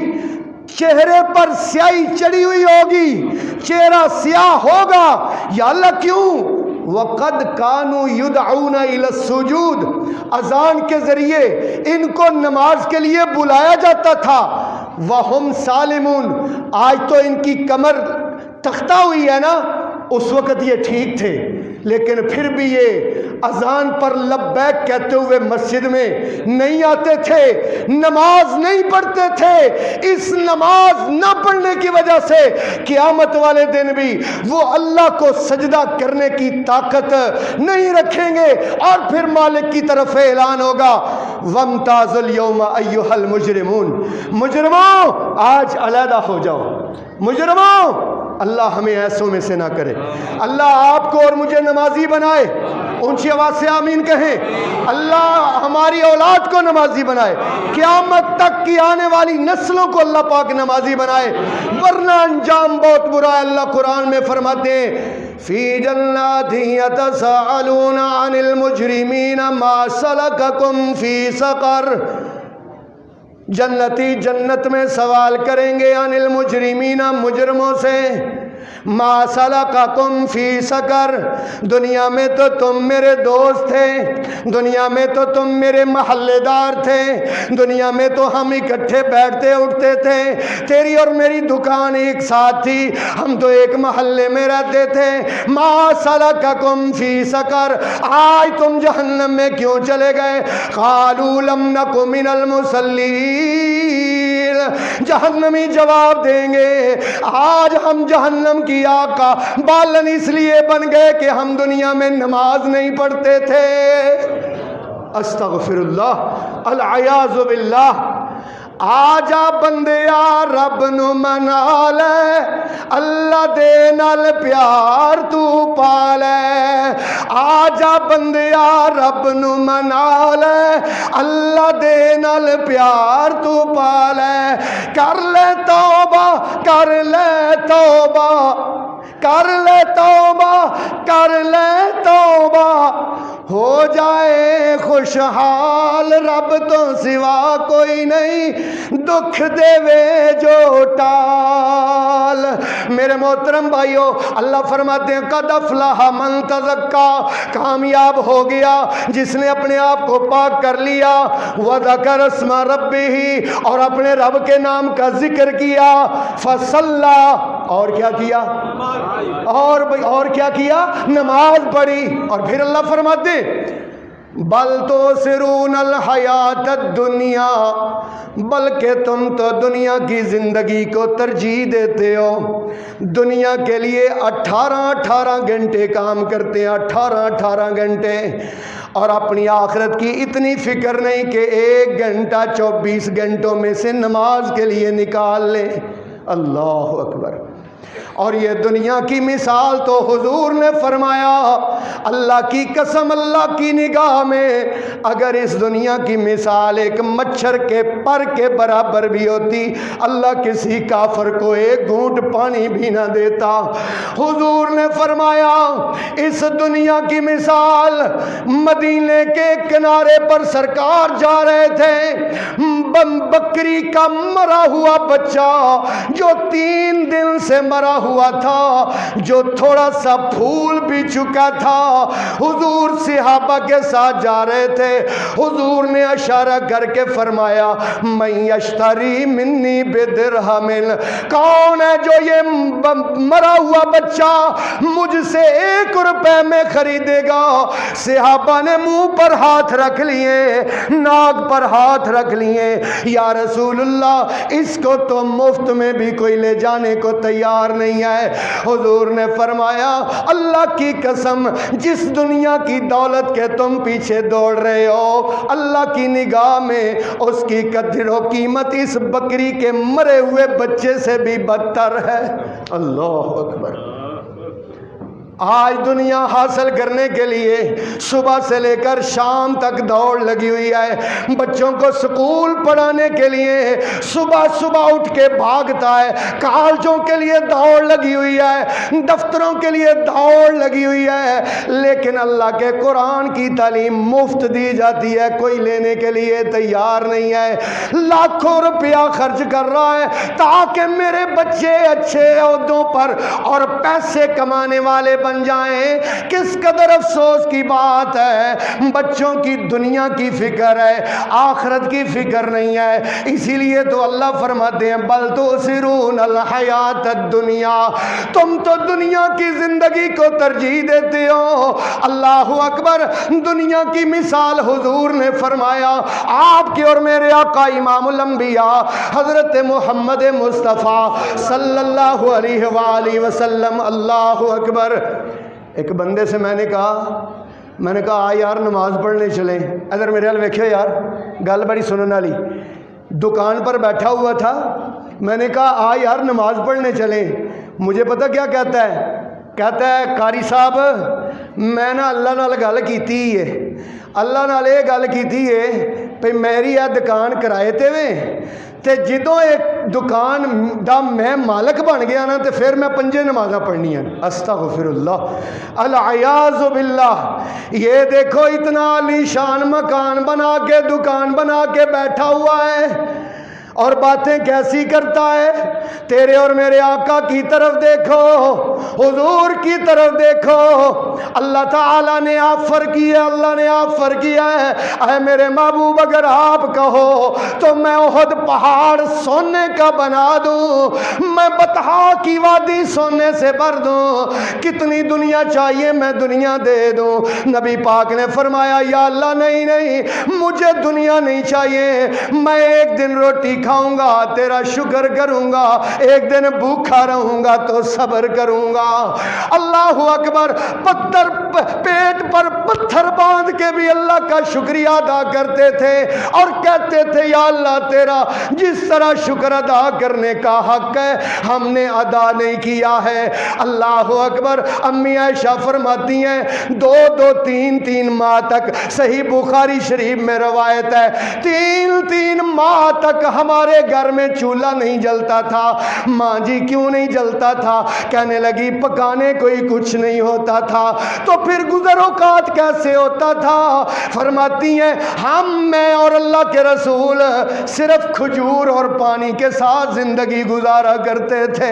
چہرے پر سیاہی چڑھی ہوئی ہوگی چہرہ سیاہ ہوگا یا اللہ کیوں وَقَدْ كَانُوا يُدْعُونَ إِلَى السُّجُودِ اذان کے ذریعے ان کو نماز کے لیے بلایا جاتا تھا وَهُمْ سَالِمُونَ آج تو ان کی کمر تختہ ہوئی ہے نا اس وقت یہ ٹھیک تھے لیکن پھر بھی یہ اذان پر لبیک کہتے ہوئے مسجد میں نہیں آتے تھے نماز نہیں پڑھتے تھے اس نماز نہ پڑھنے کی وجہ سے قیامت والے دن بھی وہ اللہ کو سجدہ کرنے کی طاقت نہیں رکھیں گے اور پھر مالک کی طرف اعلان ہوگا وَامْتَازُوا الْيَوْمَ أَيُّهَا الْمُجْرِمُونَ مجرموں آج علیحدہ ہو جاؤ مجرموں اللہ ہمیں ایسوں میں سے نہ کرے اللہ آپ کو اور مجھے نمازی بنائے اونچی آواز سے آمین کہیں اللہ ہماری اولاد کو نمازی بنائے قیامت تک کی آنے والی نسلوں کو اللہ پاک نمازی بنائے ورنہ انجام بہت برا ہے اللہ قرآن میں فرماتے ہیں فی جنات یتساءلون عن المجرمین ما سلککم فی سقر جنتی جنت میں سوال کریں گے عن المجرمین مجرموں سے ما سلککم فی سقر دنیا میں تو تم میرے دوست تھے دنیا میں تو تم میرے محلے دار تھے دنیا میں تو ہم اکٹھے بیٹھتے اٹھتے تھے تیری اور میری دکان ایک ساتھ تھی ہم تو ایک محلے میں رہتے تھے ما سلککم فی سقر آج تم جہنم میں کیوں چلے گئے قالوا لم نک من المصلین جہنمی جواب دیں گے آج ہم جہنم کی آگ کا بالن اس لیے بن گئے کہ ہم دنیا میں نماز نہیں پڑھتے تھے استغفر اللہ العیاذ باللہ آجا بندیا رب نو منا لے اللہ دے نال پیار تو پا لے آجا بندیا رب نو منا لے اللہ دے نال پیار تو پا لے کر لے توبہ کر لے توبہ کر لے توبہ ہو جائے خوشحال رب تو سوا کوئی نہیں دکھ دے وے جو ٹال میرے محترم بھائیو اللہ فرماتے ہیں قد افلح من تزکا کامیاب ہو گیا جس نے اپنے آپ کو پاک کر لیا وذکر اسم ربہ اور اپنے رب کے نام کا ذکر کیا فصلی اور کیا کیا اور کیا کیا نماز پڑھی اور پھر اللہ فرماتے بل تؤثرون الحیات الدنیا بلکہ تم تو دنیا کی زندگی کو ترجیح دیتے ہو دنیا کے لیے 18 گھنٹے کام کرتے ہیں 18 گھنٹے اور اپنی آخرت کی اتنی فکر نہیں کہ 1 گھنٹہ 24 گھنٹوں میں سے نماز کے لیے نکال لیں اللہ اکبر اور یہ دنیا کی مثال تو حضور نے فرمایا اللہ کی قسم اللہ کی نگاہ میں اگر اس دنیا کی مثال ایک مچھر کے پر کے برابر بھی ہوتی اللہ کسی کافر کو 1 گھونٹ پانی بھی نہ دیتا حضور نے فرمایا اس دنیا کی مثال مدینے کے کنارے پر سرکار جا رہے تھے بکری کا مرا ہوا بچہ جو 3 دن سے مرا ہوا تھا جو تھوڑا سا پھول بھی چکا تھا حضور صحابہ کے ساتھ جا رہے تھے حضور نے اشارہ کر کے فرمایا من یشتری منی بدرہم کون ہے جو یہ مرا ہوا بچہ مجھ سے 1 روپے میں خریدے گا صحابہ نے منہ پر ہاتھ رکھ لیے ناک پر ہاتھ رکھ لیے یا رسول اللہ اس کو تو مفت میں بھی کوئی لے جانے کو تیار نہیں ہے حضور نے فرمایا اللہ کی قسم جس دنیا کی دولت کے تم پیچھے دوڑ رہے ہو اللہ کی نگاہ میں اس کی قدر و قیمت اس بکری کے مرے ہوئے بچے سے بھی بدتر ہے اللہ اکبر آج دنیا حاصل کرنے کے لیے صبح سے لے کر شام تک دوڑ لگی ہوئی ہے بچوں کو سکول پڑھانے کے لیے صبح اٹھ کے بھاگتا ہے کالجوں کے لیے دوڑ لگی ہوئی ہے دفتروں کے لیے دوڑ لگی ہوئی ہے لیکن اللہ کے قرآن کی تعلیم مفت دی جاتی ہے کوئی لینے کے لیے تیار نہیں ہے لاکھوں روپیہ خرچ کر رہا ہے تاکہ میرے بچے اچھے عہدوں پر اور پیسے کمانے والے بن جائیں کس قدر افسوس کی بات ہے بچوں کی دنیا کی فکر ہے آخرت کی فکر نہیں ہے اسی لیے تو اللہ فرماتے ہیں بل تؤثرون الحیات الدنیا تم تو دنیا کی زندگی کو ترجیح دیتے ہو اللہ اکبر دنیا کی مثال حضور نے فرمایا آپ کے اور میرے آقا امام الانبیاء حضرت محمد مصطفیٰ صلی اللہ علیہ وآلہ وسلم اللہ اکبر ایک بندے سے میں نے کہا آ یار نماز پڑھنے چلیں ادھر میرے حال ویکھو یار گل بڑی سنن والی دکان پر بیٹھا ہوا تھا میں نے کہا آ یار نماز پڑھنے چلیں مجھے پتہ کیا کہتا ہے قاری صاحب میں نا اللہ نال گل کیتی ہے اللہ نال یہ گل کیتی ہے بھئی میری یہ دکان کرائے تے وے تے جدوں ایک دکان دا میں مالک بن گیا نا تے پھر میں 5 نمازاں پڑھنی ہیں استغفر اللہ العیاذ باللہ یہ دیکھو اتنا عالی شان مکان بنا کے دکان بنا کے بیٹھا ہوا ہے اور باتیں کیسی کرتا ہے تیرے اور میرے آقا کی طرف دیکھو حضور کی طرف دیکھو اللہ تعالیٰ نے آفر کیا اللہ نے آفر کیا ہے اے میرے محبوب اگر آپ کہو تو میں احد پہاڑ سونے کا بنا دوں میں بطحا کی وادی سونے سے بھر دوں کتنی دنیا چاہیے میں دنیا دے دوں نبی پاک نے فرمایا یا اللہ نہیں مجھے دنیا نہیں چاہیے میں ایک دن روٹی کھاؤں گا تیرا شکر کروں گا ایک دن بھوکا رہوں گا تو صبر کروں گا اللہ اکبر پیٹ پر پتھر باندھ کے بھی اللہ کا شکریہ ادا کرتے تھے اور کہتے تھے یا اللہ تیرا جس طرح شکر ادا کرنے کا حق ہے ہم نے ادا نہیں کیا ہے۔ اللہ اکبر۔ امی عائشہ فرماتی ہیں 2 3 ماہ تک، صحیح بخاری شریف میں روایت ہے، 3 ماہ تک ہمارے گھر میں چولہا نہیں جلتا تھا۔ ماں جی کیوں نہیں جلتا تھا؟ کہنے لگی پکانے کوئی کچھ نہیں ہوتا تھا تو پھر گزر اوقات کیسے ہوتا تھا؟ فرماتی ہیں میں اور اللہ کے رسول صرف کھجور اور پانی کے ساتھ زندگی گزارا کرتے تھے۔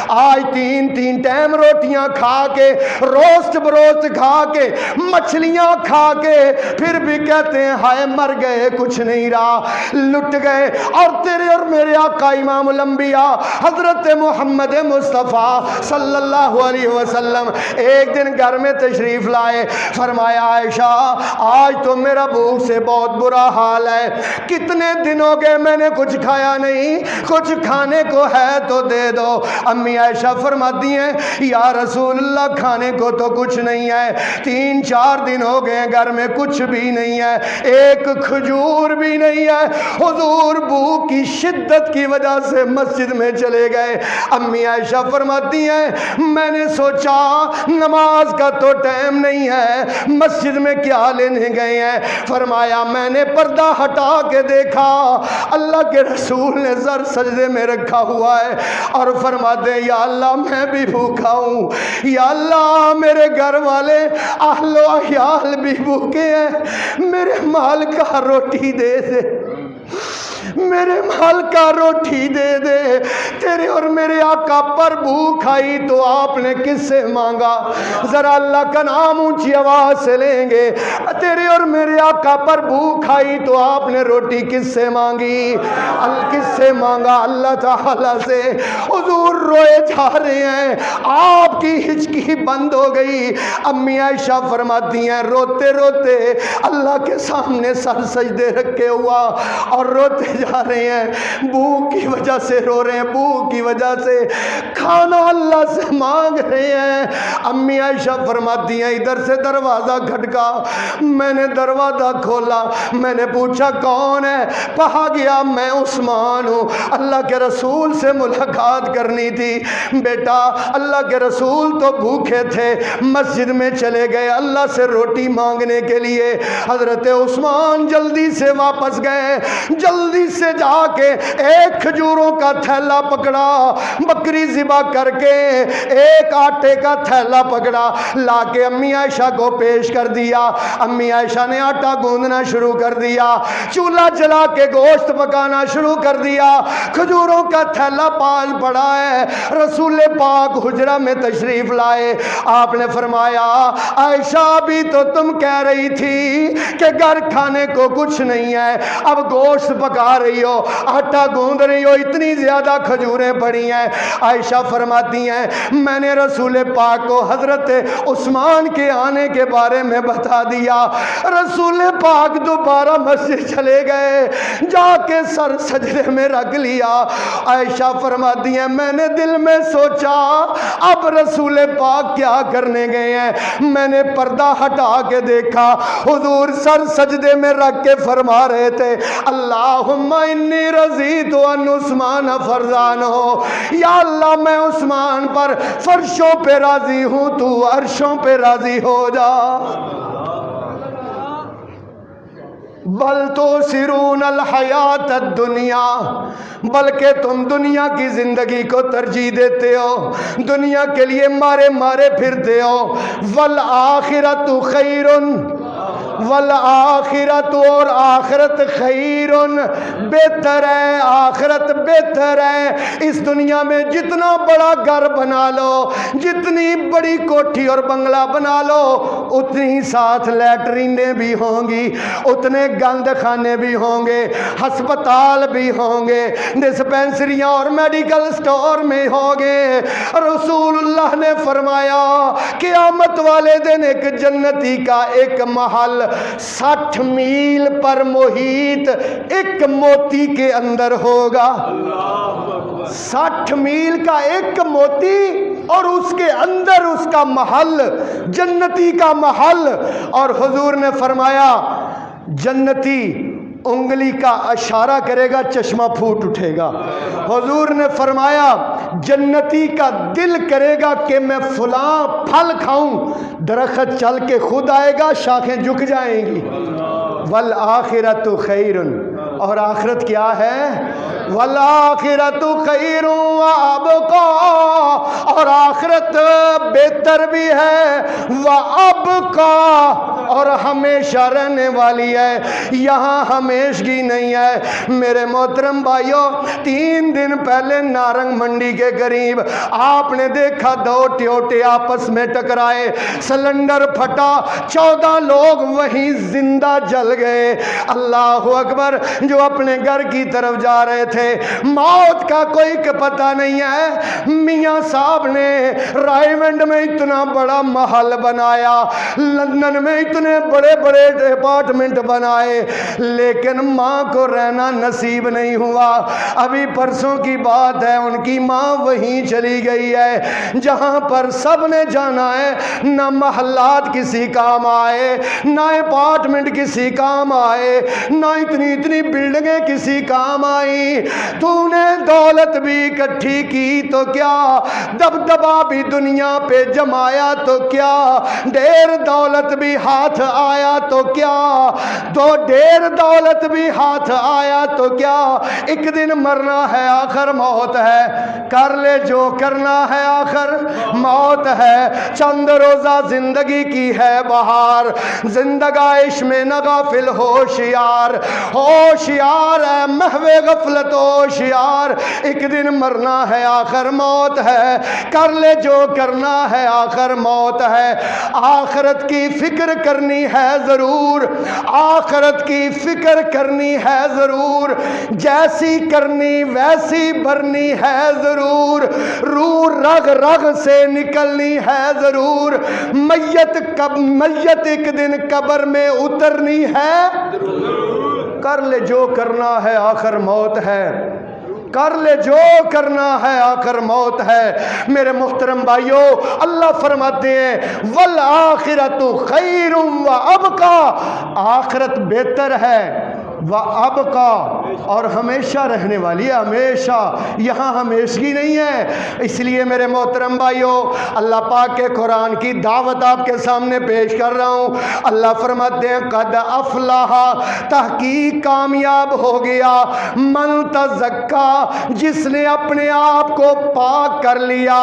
آج 3 ٹائم روٹیاں کھا کے، روسٹ بروسٹ کھا کے، مچھلیاں کھا کے، پھر بھی کہتے ہیں ہائے مر گئے، کچھ نہیں رہا، لٹ گئے۔ اور تیرے اور میرے آقا امام الانبیاء حضرت محمد مصطفیٰ صلی اللہ علیہ وسلم ایک دن گھر میں تشریف لائے۔ فرمایا عائشہ آج تو میرا بھوک سے بہت برا حال ہے، کتنے دن ہو گئے میں نے کچھ کھایا نہیں، کچھ کھانے کو ہے تو دے دو۔ امی عائشہ فرماتی ہیں یا رسول اللہ کھانے کو تو کچھ نہیں ہے، 3 4 دن ہو گئے گھر میں کچھ بھی نہیں ہے، ایک کھجور بھی نہیں ہے۔ حضور بھوک کی شدت کی وجہ سے مسجد میں چلے گئے۔ امی عائشہ فرماتی ہیں میں نے سوچا نماز کا تو ٹائم نہیں ہے، مسجد میں کیا لینے گئے ہیں؟ فرمایا میں نے پردہ ہٹا کے دیکھا اللہ کے رسول نے سر سجدے میں رکھا ہوا ہے اور فرماتے ہیں یا اللہ میں بھی بھوکا ہوں، یا اللہ میرے گھر والے اہل و عیال بھی بھوکے ہیں، میرے مال کا روٹی دے دے، میرے مال کا روٹی دے دے۔ تیرے اور میرے آقا پر بھوک آئی تو آپ نے کس سے مانگا؟ ذرا اللہ کا نام اونچی آواز سے لیں گے۔ تیرے اور میرے آقا پر بھوک آئی تو آپ نے روٹی کس سے مانگی؟ کس سے مانگا؟ اللہ تعالی سے۔ حضور روئے جا رہے ہیں، آپ کی ہچکی بند ہو گئی۔ امی عائشہ فرماتی ہیں روتے روتے اللہ کے سامنے سر سجدے رکھے ہوا اور روتے جا رہے ہیں، بھوک کی وجہ سے رو رہے ہیں، بھوک کی وجہ سے کھانا اللہ سے مانگ رہے ہیں۔ امی عائشہ فرماتی ہیں ادھر سے دروازہ کھٹکا، میں نے دروازہ کھولا، میں نے پوچھا کون ہے؟ کہا گیا میں عثمان ہوں، اللہ کے رسول سے ملاقات کرنی تھی۔ بیٹا اللہ کے رسول تو بھوکے تھے، مسجد میں چلے گئے اللہ سے روٹی مانگنے کے لیے۔ حضرت عثمان جلدی سے واپس گئے، جلدی سے جا کے ایک کھجوروں کا تھیلا پکڑا، بکری ذبح کر کے ایک آٹے کا تھیلا پکڑا، لا کے امی عائشہ کو پیش کر دیا۔ امی عائشہ نے آٹا گوندنا شروع کر دیا، چولہا جلا کے گوشت پکانا شروع کر دیا، کھجوروں کا تھیلا پاس پڑا ہے۔ رسول پاک حجرہ میں تشریف لائے، آپ نے فرمایا عائشہ بھی تو تم کہہ رہی تھی کہ گھر کھانے کو کچھ نہیں ہے، اب گوشت پکا رہی ہو، آٹا گوندھ رہی ہو، اتنی زیادہ کھجوریں پڑی ہیں۔ عائشہ فرماتی ہیں میں نے رسول پاک کو حضرت عثمان کے آنے کے بارے میں بتا دیا۔ رسول پاک دوبارہ مسجد چلے گئے، جا کے سر سجدے میں رکھ لیا۔ عائشہ فرماتی ہیں میں نے دل میں سوچا اب رسول پاک کیا کرنے گئے ہیں؟ میں نے پردہ ہٹا کے دیکھا، حضور سر سجدے میں رکھ کے فرما رہے تھے اللہم انی رضیت ان عثمان فرزان ہو، یا اللہ میں عثمان پر فرشوں پہ راضی ہوں، تو عرشوں پہ راضی ہو جا۔ بل تؤثرون الحیات الدنیا، بلکہ تم دنیا کی زندگی کو ترجیح دیتے ہو، دنیا کے لیے مارے مارے پھرتے ہو۔ والآخرۃ خیر، والآخرت اور آخرت خیر، بہتر ہے، آخرت بہتر ہے۔ اس دنیا میں جتنا بڑا گھر بنا لو، جتنی بڑی کوٹھی اور بنگلہ بنا لو، اتنی ساتھ لیٹرینیں بھی ہوں گی، اتنے گند خانے بھی ہوں گے، ہسپتال بھی ہوں گے، ڈسپینسریاں اور میڈیکل سٹور میں ہوں گے۔ رسول اللہ نے فرمایا قیامت والے دن ایک جنتی کا ایک محل 60 میل پر محیط ایک موتی کے اندر ہوگا۔ 60 میل کا ایک موتی اور اس کے اندر اس کا محل، جنتی کا محل. اور حضور نے فرمایا جنتی انگلی کا اشارہ کرے گا چشمہ پھوٹ اٹھے گا. حضور نے فرمایا جنتی کا دل کرے گا کہ میں فلاں پھل کھاؤں، درخت چل کے خود آئے گا، شاخیں جھک جائیں گی. والآخرۃ خیر، اور آخرت کیا ہے؟ والآخرۃ خیر وابقا، اور آخرت بہتر بھی ہے، وابقا، اور ہمیشہ رہنے والی ہے. یہاں ہمیشگی نہیں ہے. میرے محترم بھائیوں، 3 دن پہلے نارنگ منڈی کے قریب آپ نے دیکھا 2 ٹیوٹے آپس میں ٹکرائے، سلنڈر پھٹا، 14 لوگ وہیں زندہ جل گئے. اللہ اکبر. جو اپنے گھر کی طرف جا رہے تھے، موت کا کوئی پتہ نہیں ہے. میاں صاحب نے رائیونڈ میں اتنا بڑا محل بنایا، لندن میں اتنے بڑے بڑے اپارٹمنٹ بنائے، لیکن ماں کو رہنا نصیب نہیں ہوا. ابھی پرسوں کی بات ہے، ان کی ماں وہیں چلی گئی ہے جہاں پر سب نے جانا ہے. نہ محلات کسی کام آئے، نہ اپارٹمنٹ کسی کام آئے، نہ اتنی بلڈنگیں کسی کام آئی. تو نے دولت بھی اکٹھی کی تو کیا، دبدبا بھی دنیا پہ جمایا تو کیا، ڈھیر دولت بھی ہاتھ آیا تو کیا، ڈھیر دولت بھی ہاتھ آیا تو کیا، ایک دن مرنا ہے، آخر موت ہے. کر لے جو کرنا ہے، آخر موت ہے. چند روزہ زندگی کی ہے بہار، زندگائش میں نہ غافل ہوشیار، ہوشیار ہے محو غفلت ہوشیار. ایک دن مرنا ہے، آخر موت ہے. کر لے جو کرنا ہے، آخر موت ہے. آخرت کی فکر کرنی ہے ضرور، آخرت کی فکر کرنی ہے ضرور، جیسی کرنی ویسی بھرنی ہے ضرور، روح رگ رگ سے نکلنی ہے ضرور. میت ایک دن قبر میں اترنی ہے. کر لے جو کرنا ہے، آخر موت ہے. کر لے جو کرنا ہے، آخر موت ہے. میرے محترم بھائیوں، اللہ فرماتے ہیں والآخرۃ خیر وابقا، آخرت بہتر ہے، وابقا، اور ہمیشہ رہنے والی ہے، ہمیشہ. یہاں ہمیشگی نہیں ہے. اس لیے میرے محترم بھائیوں، اللہ پاک کے قرآن کی دعوت آپ کے سامنے پیش کر رہا ہوں. اللہ فرماتے ہیں قد افلح، تحقیق کامیاب ہو گیا، من تزکا، جس نے اپنے آپ کو پاک کر لیا.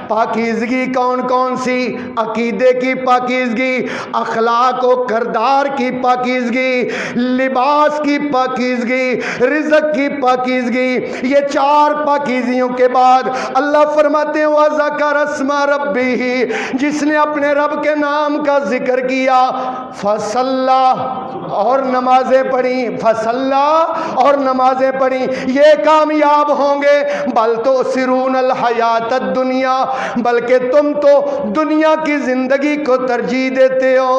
پاکیزگی کون کون سی؟ عقیدے کی پاکیزگی، اخلاق و کردار کی پاکیزگی، لباس کی پاکیزگی، رزق کی پاکیزگی. یہ 4 پاکیزیوں کے بعد اللہ فرماتے ہیں وَذَكَرَ اسْمَ رَبِّهِ، جس نے اپنے رب کے نام کا ذکر کیا، فَصَلَّى، اور نمازیں پڑھیں، فَصَلَّى، اور نمازیں پڑھیں. یہ کامیاب ہوں گے. بل تؤثرون الحیات الدنیا، بلکہ تم تو دنیا کی زندگی کو ترجیح دیتے ہو.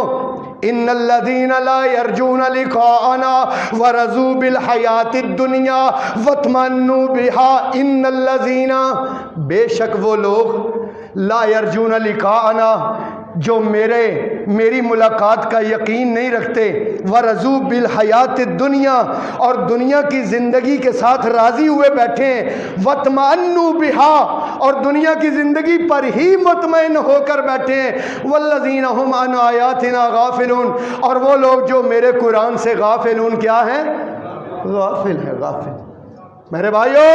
ان الذین لا یرجون لقاءنا ورضوا بالحیات الدنیا واطمأنوا بها. ان الذین، بے شک وہ لوگ، لا یرجون لقاءنا، جو میری ملاقات کا یقین نہیں رکھتے، ورضوا بالحیات الدنیا، اور دنیا کی زندگی کے ساتھ راضی ہوئے بیٹھے ہیں، واطمأنوا بها، اور دنیا کی زندگی پر ہی مطمئن ہو کر بیٹھے ہیں. والذین هم عن آیاتنا غافلون، اور وہ لوگ جو میرے قرآن سے غافلون، کیا ہیں؟ غافل ہے، غافل. میرے بھائیو،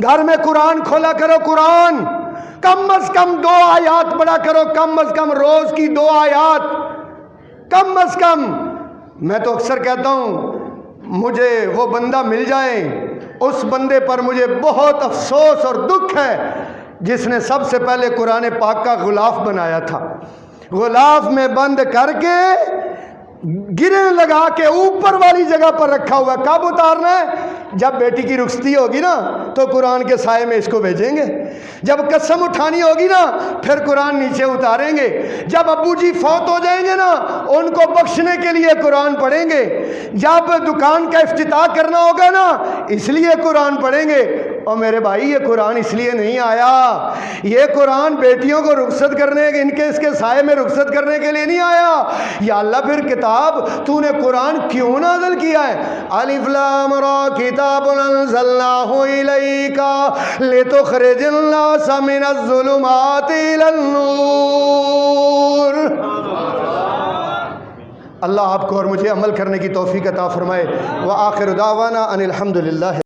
گھر میں قرآن کھولا کرو، قرآن کم از کم 2 آیات پڑھا کرو، کم از کم روز کی 2 آیات، کم از کم. میں تو اکثر کہتا ہوں مجھے وہ بندہ مل جائے، اس بندے پر مجھے بہت افسوس اور دکھ ہے جس نے سب سے پہلے قرآن پاک کا غلاف بنایا تھا، غلاف میں بند کر کے گرے لگا کے اوپر والی جگہ پر رکھا ہوا. کب اتارنا ہے؟ جب بیٹی کی رخصتی ہوگی نا تو قرآن کے سائے میں اس کو بھیجیں گے. جب قسم اٹھانی ہوگی نا پھر قرآن نیچے اتاریں گے. جب ابو جی فوت ہو جائیں گے نا ان کو بخشنے کے لیے قرآن پڑھیں گے. جب دکان کا افتتاح کرنا ہوگا نا اس لیے قرآن پڑھیں گے. اور میرے بھائی یہ قرآن اس لیے نہیں آیا، یہ قرآن بیٹیوں کو رخصت کرنے کے اس کے سائے میں رخصت کرنے کے لیے نہیں آیا۔ یا اللہ پھر کتاب تو نے قرآن کیوں نازل کیا ہے؟ الف لام را کتاب انزلناہ الیک لتخرج الناس من الظلمات الی النور۔ اللہ آپ کو اور مجھے عمل کرنے کی توفیق عطا فرمائے۔ وآخر دعوانا ان الحمد للہ۔